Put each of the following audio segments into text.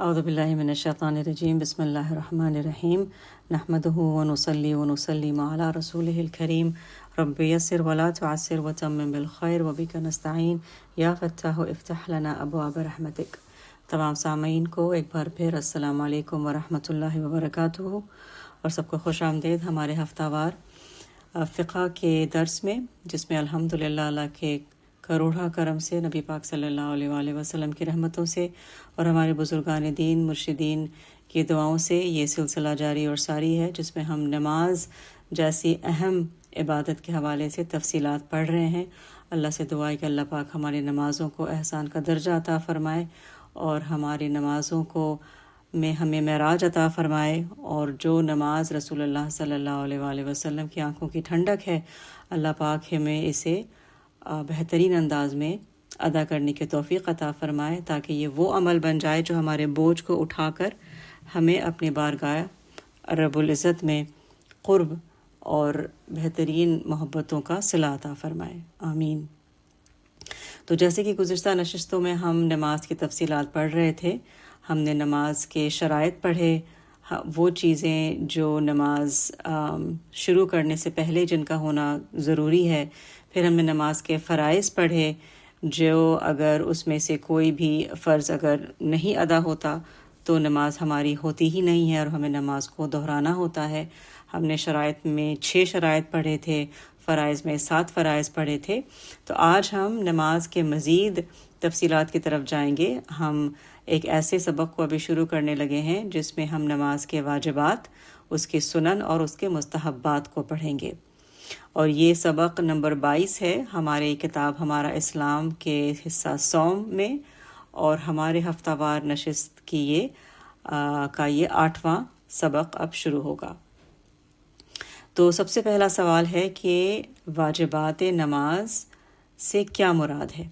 اعوذ باللہ من الشیطان الرجیم بسم اللہ الرحمن الرحیم نحمده ونصلی ونسلم علی رسولہ الکریم رب یسر ولا تعسر وتمم بالخیر وبک نستعین یا فتاح افتح لنا ابواب رحمتک۔ تمام سامعین کو ایک بار پھر السلام علیکم ورحمۃ اللہ وبرکاتہ، اور سب کو خوش آمدید ہمارے ہفتہ وار فقہ کے درس میں، جس میں الحمدللہ اللہ کے کروڑا کرم سے، نبی پاک صلی اللہ علیہ وآلہ وسلم کی رحمتوں سے اور ہمارے بزرگان دین مرشدین کی دعاؤں سے یہ سلسلہ جاری اور ساری ہے، جس میں ہم نماز جیسی اہم عبادت کے حوالے سے تفصیلات پڑھ رہے ہیں۔ اللہ سے دعا ہے کہ اللہ پاک ہماری نمازوں کو احسان کا درجہ عطا فرمائے اور ہماری نمازوں کو میں ہمیں معراج عطا فرمائے، اور جو نماز رسول اللہ صلی اللہ علیہ وآلہ وسلم کی آنکھوں کی ٹھنڈک ہے، اللہ پاک ہمیں اسے بہترین انداز میں ادا کرنے کی توفیق عطا فرمائے، تاکہ یہ وہ عمل بن جائے جو ہمارے بوجھ کو اٹھا کر ہمیں اپنے بارگاہ رب العزت میں قرب اور بہترین محبتوں کا صلہ عطا فرمائے، آمین۔ تو جیسے کہ گزشتہ نشستوں میں ہم نماز کی تفصیلات پڑھ رہے تھے، ہم نے نماز کے شرائط پڑھے، وہ چیزیں جو نماز شروع کرنے سے پہلے جن کا ہونا ضروری ہے، پھر ہم نے نماز کے فرائض پڑھے، جو اگر اس میں سے کوئی بھی فرض اگر نہیں ادا ہوتا تو نماز ہماری ہوتی ہی نہیں ہے اور ہمیں نماز کو دہرانا ہوتا ہے۔ ہم نے شرائط میں 6 شرائط پڑھے تھے، فرائض میں 7 فرائض پڑھے تھے۔ تو آج ہم نماز کے مزید تفصیلات کی طرف جائیں گے۔ ہم ایک ایسے سبق کو ابھی شروع کرنے لگے ہیں جس میں ہم نماز کے واجبات، اس کے سنن اور اس کے مستحبات کو پڑھیں گے، اور یہ سبق نمبر 22 ہے ہماری کتاب ہمارا اسلام کے حصہ صوم میں، اور ہمارے ہفتہ وار نشست کی یہ 8واں سبق اب شروع ہوگا۔ تو سب سے پہلا سوال ہے کہ واجبات نماز سے کیا مراد ہے؟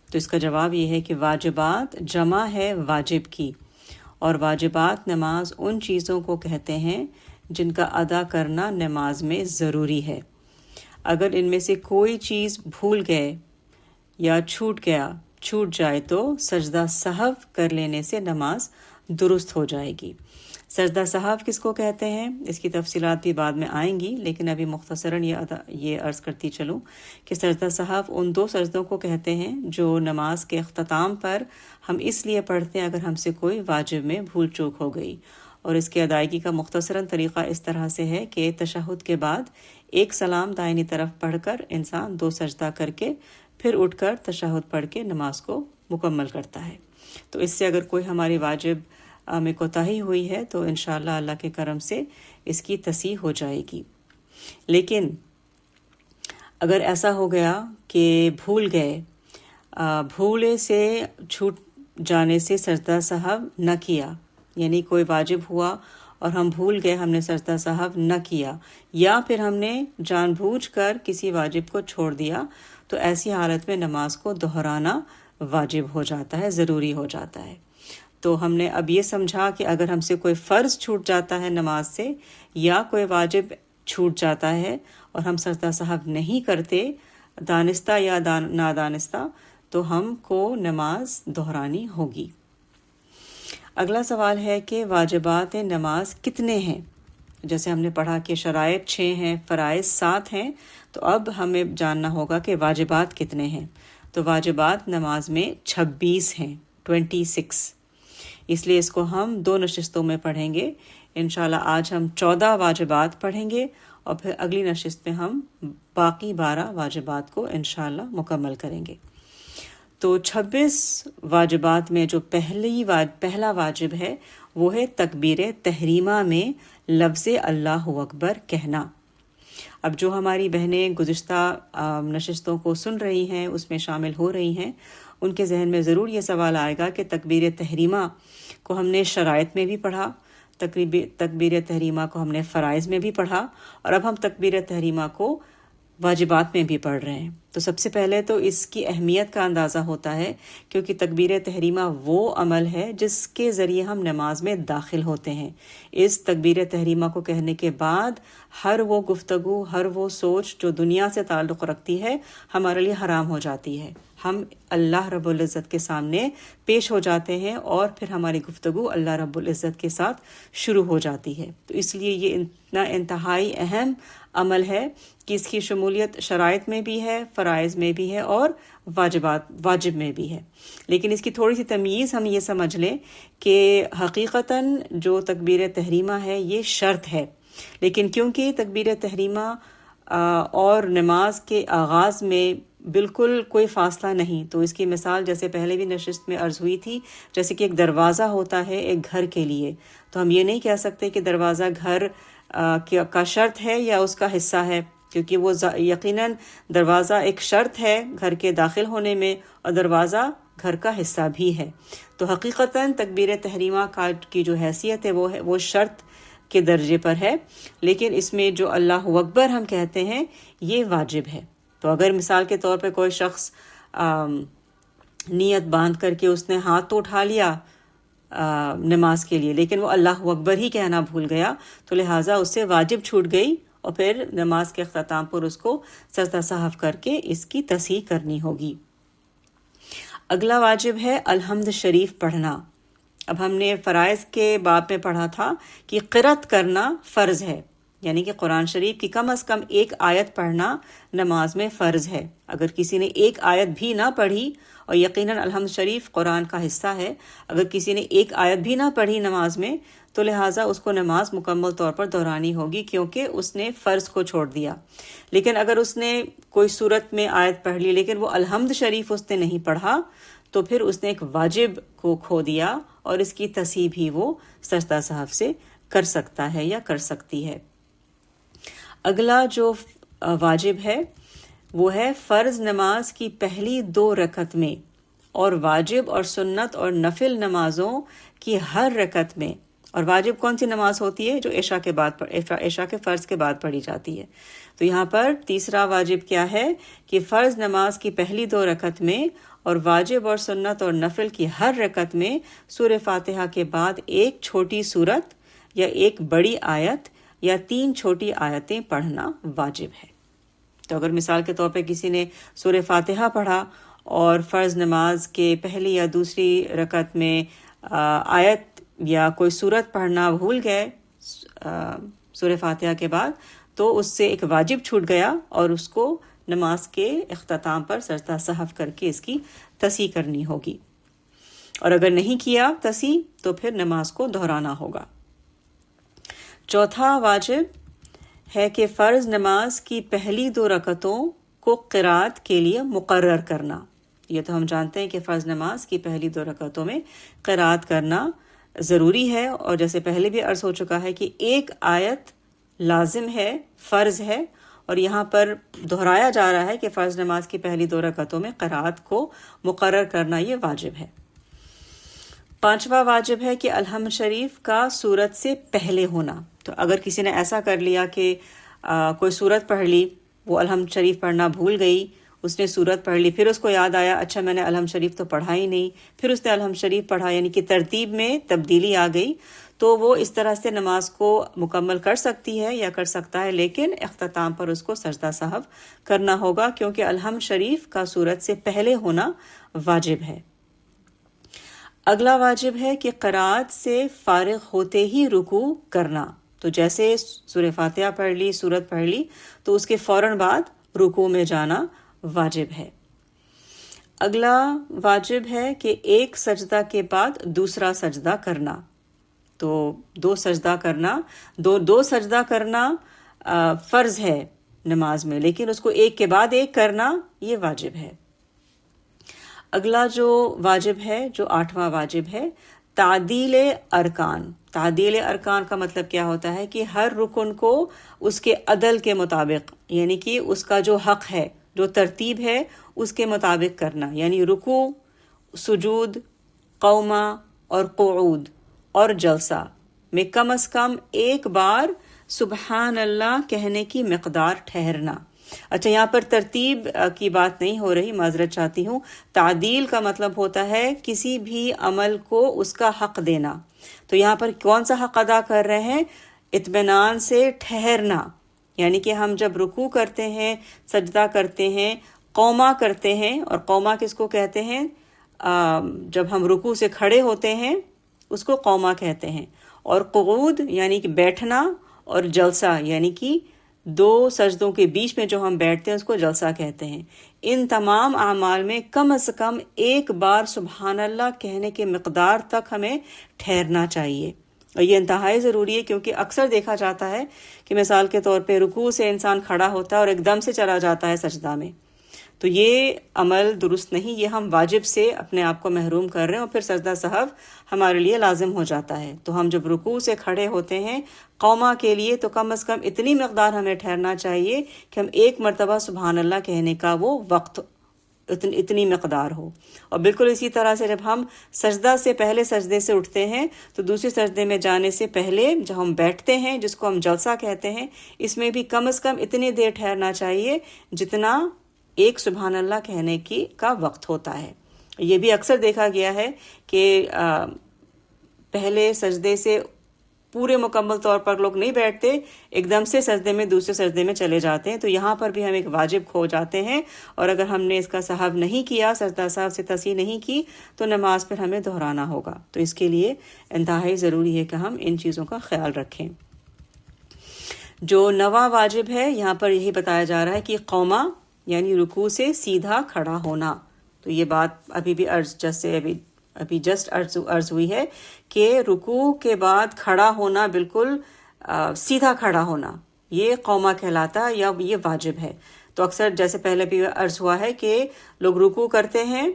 تو اس کا جواب یہ ہے کہ واجبات جمع ہے واجب کی، اور واجبات نماز ان چیزوں کو کہتے ہیں جن کا ادا کرنا نماز میں ضروری ہے۔ اگر ان میں سے کوئی چیز بھول گئے یا چھوٹ جائے تو سجدہ سہو کر لینے سے نماز درست ہو جائے گی۔ سجدہ سہو کس کو کہتے ہیں، اس کی تفصیلات بھی بعد میں آئیں گی، لیکن ابھی مختصراً یہ عرض کرتی چلوں کہ سجدہ سہو ان 2 سجدوں کو کہتے ہیں جو نماز کے اختتام پر ہم اس لیے پڑھتے ہیں اگر ہم سے کوئی واجب میں بھول چوک ہو گئی، اور اس کی ادائیگی کا مختصراً طریقہ اس طرح سے ہے کہ تشہد کے بعد ایک سلام دائنی طرف پڑھ کر انسان 2 سجدہ کر کے پھر اٹھ کر تشہد پڑھ کے نماز کو مکمل کرتا ہے۔ تو اس سے اگر کوئی ہماری واجب میں کوتاہی ہوئی ہے تو انشاءاللہ اللہ کے کرم سے اس کی تصحیح ہو جائے گی۔ لیکن اگر ایسا ہو گیا کہ بھول گئے، بھولے سے چھوٹ جانے سے سجدہ سہو نہ کیا، یعنی کوئی واجب ہوا اور ہم بھول گئے، ہم نے سجدہ سہو نہ کیا، یا پھر ہم نے جان بوجھ کر کسی واجب کو چھوڑ دیا، تو ایسی حالت میں نماز کو دہرانا واجب ہو جاتا ہے، ضروری ہو جاتا ہے۔ تو ہم نے اب یہ سمجھا کہ اگر ہم سے کوئی فرض چھوٹ جاتا ہے نماز سے، یا کوئی واجب چھوٹ جاتا ہے اور ہم سجدہ سہو نہیں کرتے دانستہ یا نادانستہ، تو ہم کو نماز دہرانی ہوگی۔ اگلا سوال ہے کہ واجبات نماز کتنے ہیں؟ جیسے ہم نے پڑھا کہ شرائط 6 ہیں، فرائض 7 ہیں، تو اب ہمیں جاننا ہوگا کہ واجبات کتنے ہیں۔ تو واجبات نماز میں 26 ہیں، 26۔ اس لیے اس کو ہم 2 نشستوں میں پڑھیں گے۔ انشاءاللہ آج ہم 14 واجبات پڑھیں گے، اور پھر اگلی نشست میں ہم باقی 12 واجبات کو انشاءاللہ مکمل کریں گے۔ تو 26 واجبات میں جو پہلا واجب ہے وہ ہے تکبیر تحریمہ میں لفظ اللہ اکبر کہنا۔ اب جو ہماری بہنیں گزشتہ نشستوں کو سن رہی ہیں، اس میں شامل ہو رہی ہیں، ان کے ذہن میں ضرور یہ سوال آئے گا کہ تکبیر تحریمہ کو ہم نے شرائط میں بھی پڑھا، تکبیر تحریمہ کو ہم نے فرائض میں بھی پڑھا، اور اب ہم تکبیر تحریمہ کو واجبات میں بھی پڑھ رہے ہیں۔ تو سب سے پہلے تو اس کی اہمیت کا اندازہ ہوتا ہے، کیونکہ تکبیر تحریمہ وہ عمل ہے جس کے ذریعے ہم نماز میں داخل ہوتے ہیں۔ اس تکبیر تحریمہ کو کہنے کے بعد ہر وہ گفتگو، ہر وہ سوچ جو دنیا سے تعلق رکھتی ہے، ہمارے لیے حرام ہو جاتی ہے، ہم اللہ رب العزت کے سامنے پیش ہو جاتے ہیں اور پھر ہماری گفتگو اللہ رب العزت کے ساتھ شروع ہو جاتی ہے. تو اس لیے یہ اتنا انتہائی اہم عمل ہے کہ اس کی شمولیت شرائط میں بھی ہے، فرائض میں بھی ہے اور واجب میں بھی ہے. لیکن اس کی تھوڑی سی تمیز ہم یہ سمجھ لیں کہ حقیقتاً جو تکبیر تحریمہ ہے یہ شرط ہے، لیکن کیونکہ تکبیر تحریمہ اور نماز کے آغاز میں بالکل کوئی فاصلہ نہیں، تو اس کی مثال جیسے پہلے بھی نشست میں عرض ہوئی تھی، جیسے کہ ایک دروازہ ہوتا ہے ایک گھر کے لیے، تو ہم یہ نہیں کہہ سکتے کہ دروازہ گھر کا شرط ہے یا اس کا حصہ ہے، کیونکہ وہ یقیناً دروازہ ایک شرط ہے گھر کے داخل ہونے میں اور دروازہ گھر کا حصہ بھی ہے. تو حقیقتاً تکبیر تحریمہ کی جو حیثیت ہے وہ شرط کے درجے پر ہے، لیکن اس میں جو اللہ اکبر ہم کہتے ہیں یہ واجب ہے. تو اگر مثال کے طور پہ کوئی شخص نیت باندھ کر کے اس نے ہاتھ تو اٹھا لیا نماز کے لیے، لیکن وہ اللہ اکبر ہی کہنا بھول گیا، تو لہٰذا اس سے واجب چھوٹ گئی اور پھر نماز کے اختتام پر اس کو سجدہ سہو کر کے اس کی تصحیح کرنی ہوگی. اگلا واجب ہے الحمد شریف پڑھنا. اب ہم نے فرائض کے باب میں پڑھا تھا کہ قرأت کرنا فرض ہے، یعنی کہ قرآن شریف کی کم از کم ایک آیت پڑھنا نماز میں فرض ہے. اگر کسی نے ایک آیت بھی نہ پڑھی، اور یقیناً الحمد شریف قرآن کا حصہ ہے، اگر کسی نے ایک آیت بھی نہ پڑھی نماز میں تو لہٰذا اس کو نماز مکمل طور پر دہرانی ہوگی، کیونکہ اس نے فرض کو چھوڑ دیا. لیکن اگر اس نے کوئی صورت میں آیت پڑھ لی لیکن وہ الحمد شریف اس نے نہیں پڑھا تو پھر اس نے ایک واجب کو کھو دیا اور اس کی تصحیح بھی وہ سجدہ سہو سے کر سکتا ہے یا کر سکتی ہے. اگلا جو واجب ہے وہ ہے فرض نماز کی پہلی 2 رکعت میں اور واجب اور سنت اور نفل نمازوں کی ہر رکعت میں. اور واجب کون سی نماز ہوتی ہے؟ جو عشاء کے فرض کے بعد پڑھی جاتی ہے. تو یہاں پر تیسرا واجب کیا ہے کہ فرض نماز کی پہلی 2 رکعت میں اور واجب اور سنت اور نفل کی ہر رکعت میں سورہ فاتحہ کے بعد ایک چھوٹی سورت یا ایک بڑی آیت یا 3 چھوٹی آیتیں پڑھنا واجب ہے. تو اگر مثال کے طور پہ کسی نے سورہ فاتحہ پڑھا اور فرض نماز کے پہلی یا دوسری رکعت میں آیت یا کوئی سورت پڑھنا بھول گئے سورہ فاتحہ کے بعد، تو اس سے ایک واجب چھوٹ گیا اور اس کو نماز کے اختتام پر سجدہ سہو کر کے اس کی تصحیح کرنی ہوگی. اور اگر نہیں کیا تصحیح تو پھر نماز کو دہرانا ہوگا. چوتھا واجب ہے کہ فرض نماز کی پہلی 2 رکعتوں کو قرات کے لیے مقرر کرنا. یہ تو ہم جانتے ہیں کہ فرض نماز کی پہلی 2 رکعتوں میں قرات کرنا ضروری ہے، اور جیسے پہلے بھی عرض ہو چکا ہے کہ ایک آیت لازم ہے، فرض ہے، اور یہاں پر دہرایا جا رہا ہے کہ فرض نماز کی پہلی 2 رکعتوں میں قرات کو مقرر کرنا یہ واجب ہے. 5واں واجب ہے کہ الحمد شریف کا سورت سے پہلے ہونا. تو اگر کسی نے ایسا کر لیا کہ کوئی سورت پڑھ لی، وہ الحمد شریف پڑھنا بھول گئی، اس نے سورت پڑھ لی، پھر اس کو یاد آیا اچھا میں نے الحمد شریف تو پڑھا ہی نہیں، پھر اس نے الحمد شریف پڑھا، یعنی کہ ترتیب میں تبدیلی آ گئی، تو وہ اس طرح سے نماز کو مکمل کر سکتی ہے یا کر سکتا ہے، لیکن اختتام پر اس کو سجدہ سہو کرنا ہوگا کیونکہ الحمد شریف کا سورت سے پہلے ہونا واجب ہے. اگلا واجب ہے کہ قرات سے فارغ ہوتے ہی رکوع کرنا. تو جیسے سورہ فاتحہ پڑھ لی، سورت پڑھ لی، تو اس کے فوراً بعد رکوع میں جانا واجب ہے. اگلا واجب ہے کہ ایک سجدہ کے بعد دوسرا سجدہ کرنا. تو 2 سجدہ کرنا، دو سجدہ کرنا فرض ہے نماز میں، لیکن اس کو ایک کے بعد ایک کرنا یہ واجب ہے. اگلا جو واجب ہے، جو 8واں واجب ہے، تعدیل ارکان. تعدیل ارکان کا مطلب کیا ہوتا ہے کہ ہر رکن کو اس کے عدل کے مطابق، یعنی کہ اس کا جو حق ہے، جو ترتیب ہے اس کے مطابق کرنا. یعنی رکوع، سجود، قومہ اور قعود اور جلسہ میں کم از کم ایک بار سبحان اللہ کہنے کی مقدار ٹھہرنا. اچھا، یہاں پر ترتیب کی بات نہیں ہو رہی، معذرت چاہتی ہوں. تعدیل کا مطلب ہوتا ہے کسی بھی عمل کو اس کا حق دینا. تو یہاں پر کون سا حق ادا کر رہے ہیں؟ اطمینان سے ٹھہرنا. یعنی کہ ہم جب رکوع کرتے ہیں، سجدہ کرتے ہیں قوما کرتے ہیں، اور قوما کس کو کہتے ہیں؟ جب ہم رکوع سے کھڑے ہوتے ہیں اس کو قوما کہتے ہیں، اور قعود یعنی کہ بیٹھنا، اور جلسہ یعنی کہ دو سجدوں کے بیچ میں جو ہم بیٹھتے ہیں اس کو جلسہ کہتے ہیں۔ ان تمام اعمال میں کم از کم ایک بار سبحان اللہ کہنے کے مقدار تک ہمیں ٹھہرنا چاہیے، اور یہ انتہائی ضروری ہے، کیونکہ اکثر دیکھا جاتا ہے کہ مثال کے طور پہ رکوع سے انسان کھڑا ہوتا ہے اور ایک دم سے چلا جاتا ہے سجدہ میں، تو یہ عمل درست نہیں، یہ ہم واجب سے اپنے آپ کو محروم کر رہے ہیں، اور پھر سجدہ سہو ہمارے لیے لازم ہو جاتا ہے۔ تو ہم جب رکوع سے کھڑے ہوتے ہیں قوما کے لیے تو کم از کم اتنی مقدار ہمیں ٹھہرنا چاہیے کہ ہم ایک مرتبہ سبحان اللہ کہنے کا وہ وقت اتنی مقدار ہو۔ اور بالکل اسی طرح سے جب ہم سجدہ سے پہلے سجدے سے اٹھتے ہیں تو دوسرے سجدے میں جانے سے پہلے جو ہم بیٹھتے ہیں جس کو ہم جلسہ کہتے ہیں، اس میں بھی کم از کم اتنی دیر ٹھہرنا چاہیے جتنا ایک سبحان اللہ کہنے کا وقت ہوتا ہے۔ یہ بھی اکثر دیکھا گیا ہے کہ پہلے سجدے سے پورے مکمل طور پر لوگ نہیں بیٹھتے، ایک دم سے سجدے میں دوسرے سجدے میں چلے جاتے ہیں، تو یہاں پر بھی ہم ایک واجب کھو جاتے ہیں، اور اگر ہم نے اس کا سہو نہیں کیا، سجدہ سہو سے تصحیح نہیں کی، تو نماز پھر ہمیں دہرانا ہوگا۔ تو اس کے لیے انتہائی ضروری ہے کہ ہم ان چیزوں کا خیال رکھیں۔ جو نواں واجب ہے یہاں پر یہی بتایا جا رہا ہے کہ قوما یعنی رکوع سے سیدھا کھڑا ہونا۔ تو یہ بات ابھی بھی جسٹ عرض ہوئی ہے کہ رکوع کے بعد کھڑا ہونا، بالکل سیدھا کھڑا ہونا، یہ قوما کہلاتا ہے یا یہ واجب ہے۔ تو اکثر جیسے پہلے بھی عرض ہوا ہے کہ لوگ رکوع کرتے ہیں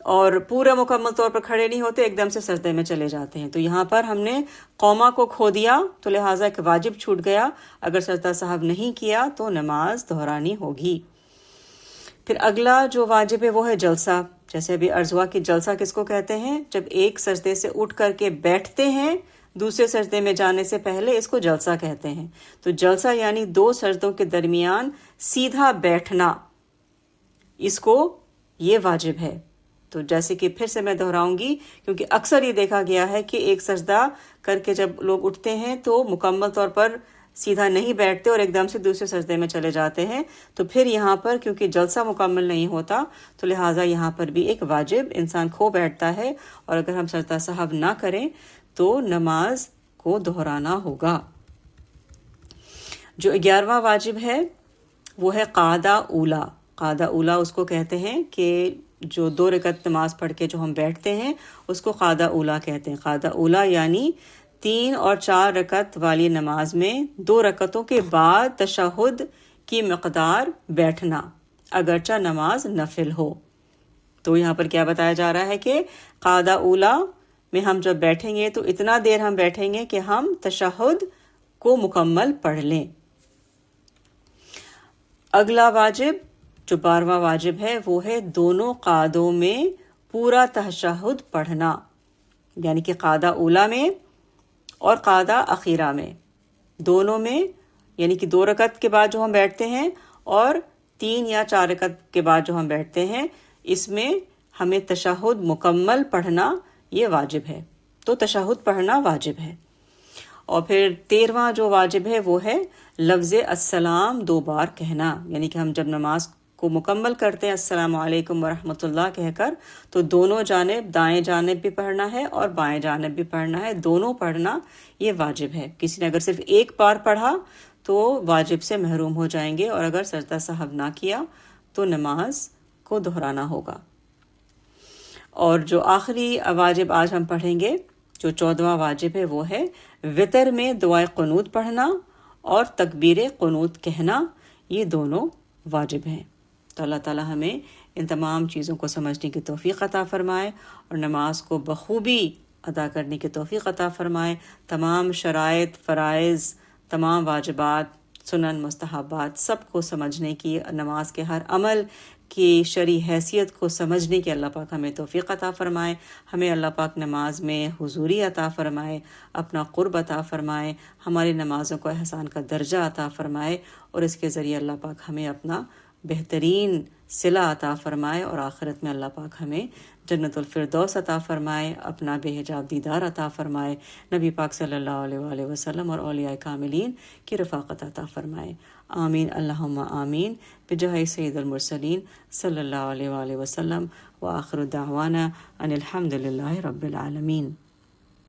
اور پورا مکمل طور پر کھڑے نہیں ہوتے، ایک دم سے سجدے میں چلے جاتے ہیں، تو یہاں پر ہم نے قوما کو کھو دیا، تو لہٰذا ایک واجب چھوٹ گیا، اگر سجدہ سہو نہیں کیا تو نماز دہرانی ہوگی۔ پھر اگلا جو واجب ہے وہ ہے جلسہ۔ جیسے ابھی عرض ہوا کہ جلسہ کس کو کہتے ہیں؟ جب ایک سجدے سے اٹھ کر کے بیٹھتے ہیں دوسرے سجدے میں جانے سے پہلے، اس کو جلسہ کہتے ہیں۔ تو جلسہ یعنی دو سجدوں کے درمیان سیدھا بیٹھنا، اس کو یہ واجب ہے۔ تو جیسے کہ پھر سے میں دہراؤں گی، کیونکہ اکثر یہ دیکھا گیا ہے کہ ایک سجدہ کر کے جب لوگ اٹھتے ہیں تو مکمل طور پر سیدھا نہیں بیٹھتے اور ایک دم سے دوسرے سجدے میں چلے جاتے ہیں، تو پھر یہاں پر کیونکہ جلسہ مکمل نہیں ہوتا تو لہٰذا یہاں پر بھی ایک واجب انسان کھو بیٹھتا ہے، اور اگر ہم سجدہ سہو نہ کریں تو نماز کو دہرانا ہوگا۔ جو 11واں واجب ہے وہ ہے قعدہ اولا۔ قعدہ اولا اس کو کہتے ہیں کہ جو 2 رکعت نماز پڑھ کے جو ہم بیٹھتے ہیں اس کو قعدہ اولا کہتے ہیں۔ قعدہ اولا یعنی 3 اور 4 رکعت والی نماز میں 2 رکعتوں کے بعد تشہد کی مقدار بیٹھنا، اگرچہ نماز نفل ہو۔ تو یہاں پر کیا بتایا جا رہا ہے کہ قعدہ اولا میں ہم جب بیٹھیں گے تو اتنا دیر ہم بیٹھیں گے کہ ہم تشہد کو مکمل پڑھ لیں۔ اگلا واجب جو 12واں واجب ہے وہ ہے دونوں قعدوں میں پورا تشہد پڑھنا، یعنی کہ قعدہ اولا میں اور قعدہ اخیرہ میں، دونوں میں، یعنی کہ 2 رکعت کے بعد جو ہم بیٹھتے ہیں اور 3 یا 4 رکعت کے بعد جو ہم بیٹھتے ہیں، اس میں ہمیں تشہد مکمل پڑھنا یہ واجب ہے۔ تو تشہد پڑھنا واجب ہے۔ اور پھر 13واں جو واجب ہے وہ ہے لفظ السلام 2 بار کہنا، یعنی کہ ہم جب نماز کو مکمل کرتے ہیں السلام علیکم ورحمۃ اللہ کہہ کر، تو دونوں جانب، دائیں جانب بھی پڑھنا ہے اور بائیں جانب بھی پڑھنا ہے، دونوں پڑھنا یہ واجب ہے۔ کسی نے اگر صرف ایک بار پڑھا تو واجب سے محروم ہو جائیں گے، اور اگر سجدہ سہو نہ کیا تو نماز کو دہرانا ہوگا۔ اور جو آخری واجب آج ہم پڑھیں گے، جو 14واں واجب ہے وہ ہے وتر میں دعائے قنوت پڑھنا اور تکبیر قنوت کہنا، یہ دونوں واجب ہیں۔ تو اللہ تعالی ہمیں ان تمام چیزوں کو سمجھنے کی توفیق عطا فرمائے اور نماز کو بخوبی ادا کرنے کی توفیق عطا فرمائے۔ تمام شرائط، فرائض، تمام واجبات، سنن، مستحبات سب کو سمجھنے کی، نماز کے ہر عمل کی شرعی حیثیت کو سمجھنے کی اللہ پاک ہمیں توفیق عطا فرمائے۔ ہمیں اللہ پاک نماز میں حضوری عطا فرمائے، اپنا قرب عطا فرمائے، ہماری نمازوں کو احسان کا درجہ عطا فرمائے، اور اس کے ذریعے اللہ پاک ہمیں اپنا بہترین صلہ عطا فرمائے، اور آخرت میں اللہ پاک ہمیں جنت الفردوس عطا فرمائے، اپنا بے حجاب دیدار عطا فرمائے، نبی پاک صلی اللہ علیہ وآلہ وسلم اور اولیاء کاملین کی رفاقت عطا فرمائے۔ آمین اللہم آمین بجاہ سید المرسلین صلی اللہ علیہ وآلہ وسلم، وآخر دعوانا ان الحمد للہ رب العالمین۔